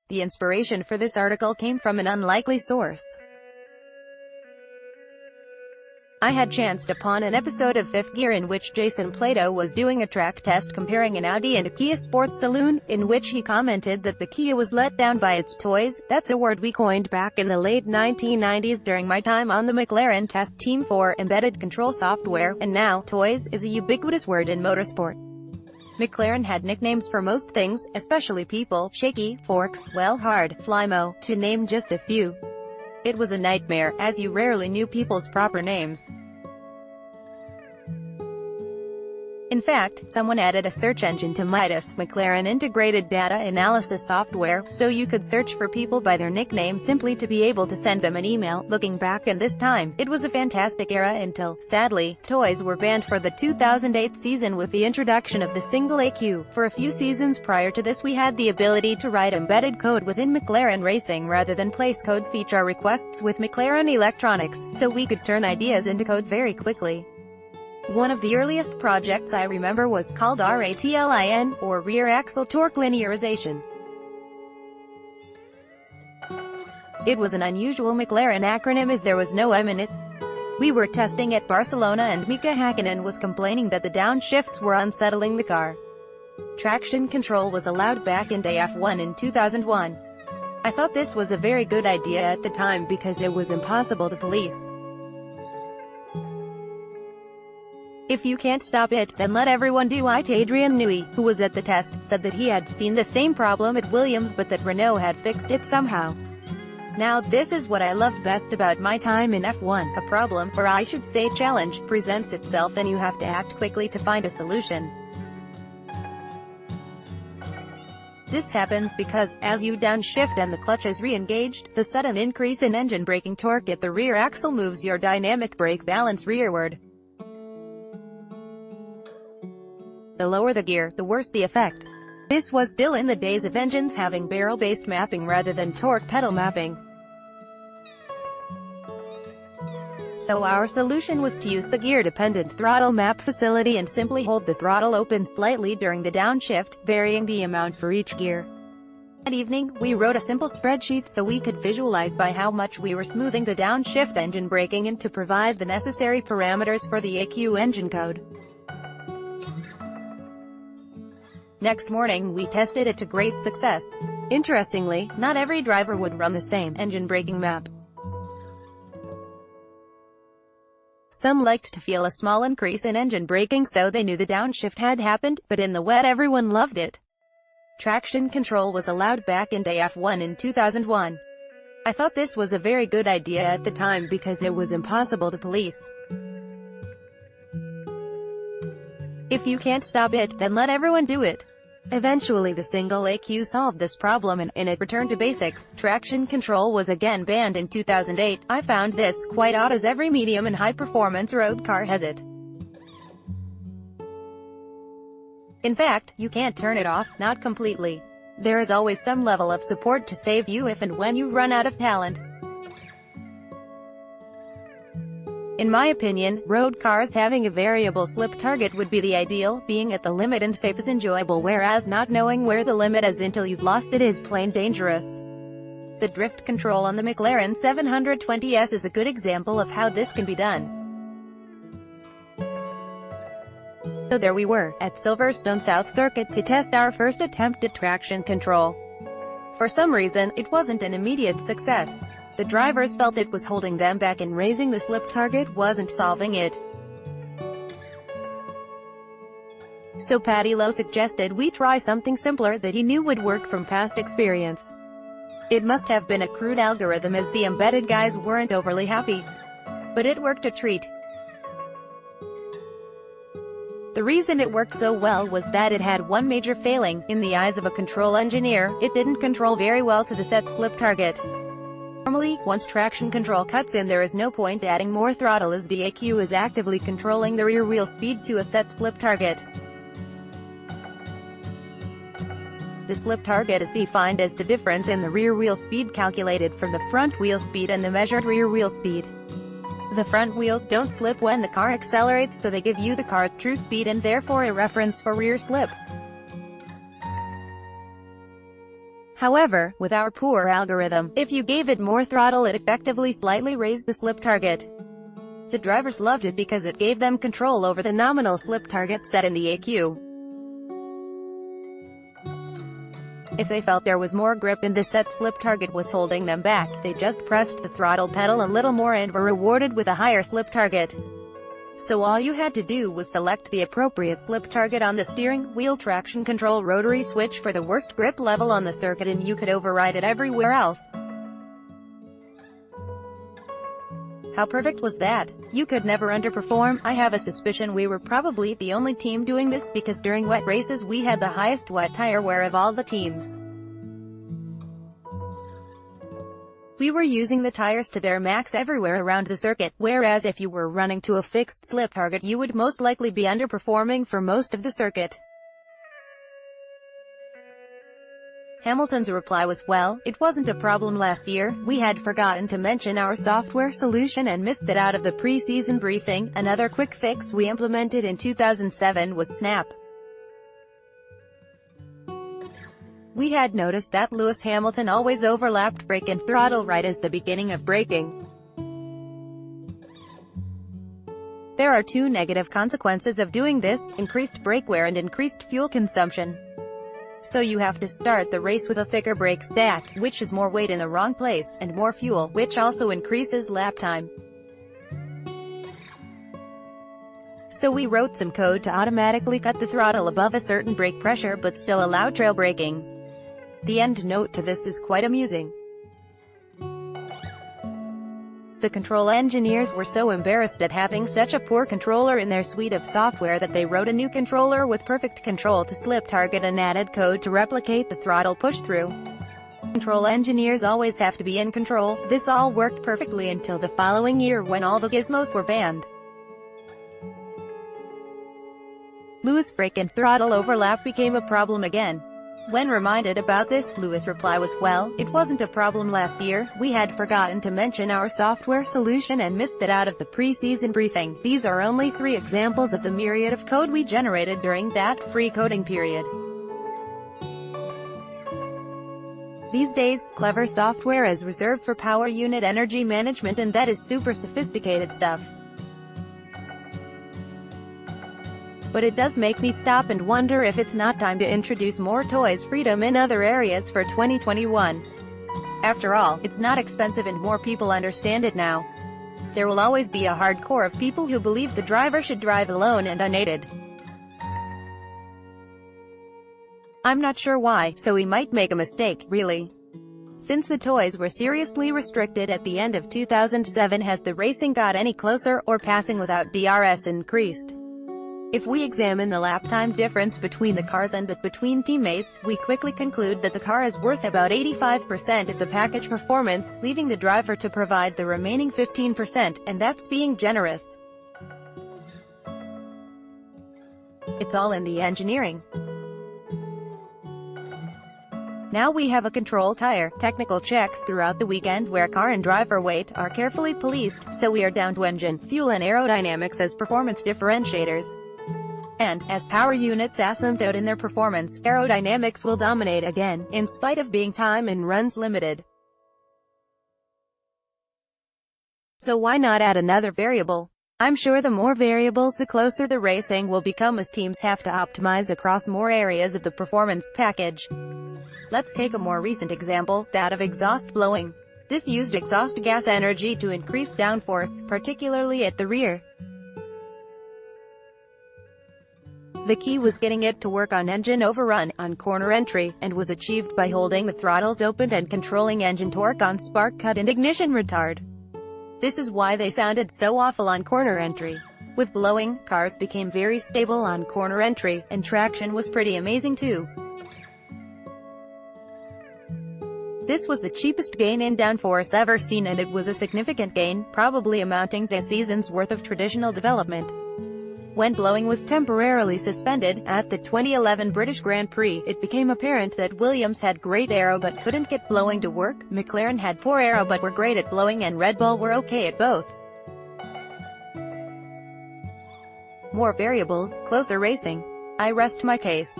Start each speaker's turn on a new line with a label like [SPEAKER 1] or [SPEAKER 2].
[SPEAKER 1] The inspiration for this article came from an unlikely source. I had chanced upon an episode of Fifth Gear in which Jason Plato was doing a track test comparing an Audi and a Kia Sports Saloon, in which he commented that the Kia was let down by its toys. That's a word we coined back in the late 1990s during my time on the McLaren test team for embedded control software, and now, toys is a ubiquitous word in motorsport. McLaren had nicknames for most things, especially people: shaky, forks, well, hard, flymo, to name just a few. It was a nightmare, as you rarely knew people's proper names. In fact, someone added a search engine to Midas, McLaren integrated data analysis software, so you could search for people by their nickname simply to be able to send them an email. Looking back at this time, it was a fantastic era until, sadly, toys were banned for the 2008 season with the introduction of the single AQ. For a few seasons prior to this, we had the ability to write embedded code within McLaren Racing rather than place code feature requests with McLaren Electronics, so we could turn ideas into code very quickly. One of the earliest projects I remember was called RATLIN, or Rear Axle Torque Linearization. It was an unusual McLaren acronym as there was no M in it. We were testing at Barcelona and Mika Hakkinen was complaining that the downshifts were unsettling the car. Traction control was allowed back in F1 in 2001. I thought this was a very good idea at the time because it was impossible to police. If you can't stop it, then let everyone do it. Adrian Newey, who was at the test, said that he had seen the same problem at Williams but that Renault had fixed it somehow. Now this is what I loved best about my time in F1. A problem, or I should say challenge, presents itself and you have to act quickly to find a solution. This happens because, as you downshift and the clutch is re-engaged, the sudden increase in engine braking torque at the rear axle moves your dynamic brake balance rearward. The lower the gear, the worse the effect. This was still in the days of engines having barrel-based mapping rather than torque pedal mapping. So our solution was to use the gear-dependent throttle map facility and simply hold the throttle open slightly during the downshift, varying the amount for each gear. That evening, we wrote a simple spreadsheet so we could visualize by how much we were smoothing the downshift engine braking and to provide the necessary parameters for the AQ engine code. Next morning we tested it to great success. Interestingly, not every driver would run the same engine braking map. Some liked to feel a small increase in engine braking so they knew the downshift had happened, but in the wet everyone loved it. Traction control was allowed back in F1 in 2001. I thought this was a very good idea at the time because it was impossible to police. If you can't stop it, then let everyone do it. Eventually the single AQ solved this problem and, in it returned to basics. Traction control was again banned in 2008. I found this quite odd as every medium and high-performance road car has it. In fact, you can't turn it off, not completely. There is always some level of support to save you if and when you run out of talent. In my opinion, road cars having a variable slip target would be the ideal. Being at the limit and safe is enjoyable, whereas not knowing where the limit is until you've lost it is plain dangerous. The drift control on the McLaren 720S is a good example of how this can be done. So there we were, at Silverstone South Circuit to test our first attempt at traction control. For some reason, it wasn't an immediate success. The drivers felt it was holding them back and raising the slip target wasn't solving it. So Paddy Lowe suggested we try something simpler that he knew would work from past experience. It must have been a crude algorithm as the embedded guys weren't overly happy. But it worked a treat. The reason it worked so well was that it had one major failing. In the eyes of a control engineer, it didn't control very well to the set slip target. Normally, once traction control cuts in, there is no point adding more throttle as the AQ is actively controlling the rear wheel speed to a set slip target. The slip target is defined as the difference in the rear wheel speed calculated from the front wheel speed and the measured rear wheel speed. The front wheels don't slip when the car accelerates, so they give you the car's true speed and therefore a reference for rear slip. However, with our poor algorithm, if you gave it more throttle it effectively slightly raised the slip target. The drivers loved it because it gave them control over the nominal slip target set in the AQ. If they felt there was more grip and the set slip target was holding them back, they just pressed the throttle pedal a little more and were rewarded with a higher slip target. So all you had to do was select the appropriate slip target on the steering wheel traction control rotary switch for the worst grip level on the circuit and you could override it everywhere else. How perfect was that? You could never underperform. I have a suspicion we were probably the only team doing this because during wet races we had the highest wet tire wear of all the teams. We were using the tires to their max everywhere around the circuit, whereas if you were running to a fixed slip target you would most likely be underperforming for most of the circuit. Hamilton's reply was, well, it wasn't a problem last year, we had forgotten to mention our software solution and missed it out of the pre-season briefing. Another quick fix we implemented in 2007 was Snap. We had noticed that Lewis Hamilton always overlapped brake and throttle right as the beginning of braking. There are two negative consequences of doing this: increased brake wear and increased fuel consumption. So you have to start the race with a thicker brake stack, which is more weight in the wrong place, and more fuel, which also increases lap time. So we wrote some code to automatically cut the throttle above a certain brake pressure but still allow trail braking. The end note to this is quite amusing. The control engineers were so embarrassed at having such a poor controller in their suite of software that they wrote a new controller with perfect control to slip target and added code to replicate the throttle push-through. Control engineers always have to be in control. This all worked perfectly until the following year when all the gizmos were banned. Lewis brake and throttle overlap became a problem again. When reminded about this, Lewis' reply was, well, it wasn't a problem last year, we had forgotten to mention our software solution and missed it out of the pre-season briefing. These are only 3 examples of the myriad of code we generated during that free coding period. These days, clever software is reserved for power unit energy management, and that is super sophisticated stuff. But it does make me stop and wonder if it's not time to introduce more toys freedom in other areas for 2021. After all, it's not expensive and more people understand it now. There will always be a hardcore of people who believe the driver should drive alone and unaided. I'm not sure why, so we might make a mistake, really. Since the toys were seriously restricted at the end of 2007, has the racing got any closer, or passing without DRS increased? If we examine the lap time difference between the cars and that between teammates, we quickly conclude that the car is worth about 85% of the package performance, leaving the driver to provide the remaining 15%, and that's being generous. It's all in the engineering. Now we have a control tire. Technical checks throughout the weekend where car and driver weight are carefully policed, so we are down to engine, fuel and aerodynamics as performance differentiators. And, as power units asymptote in their performance, aerodynamics will dominate again, in spite of being time and runs limited. So why not add another variable? I'm sure the more variables the closer the racing will become as teams have to optimize across more areas of the performance package. Let's take a more recent example, that of exhaust blowing. This used exhaust gas energy to increase downforce, particularly at the rear. The key was getting it to work on engine overrun, on corner entry, and was achieved by holding the throttles open and controlling engine torque on spark cut and ignition retard. This is why they sounded so awful on corner entry. With blowing, cars became very stable on corner entry, and traction was pretty amazing too. This was the cheapest gain in downforce ever seen, and it was a significant gain, probably amounting to a season's worth of traditional development. When blowing was temporarily suspended, at the 2011 British Grand Prix, it became apparent that Williams had great aero but couldn't get blowing to work, McLaren had poor aero but were great at blowing, and Red Bull were okay at both. More variables, closer racing. I rest my case.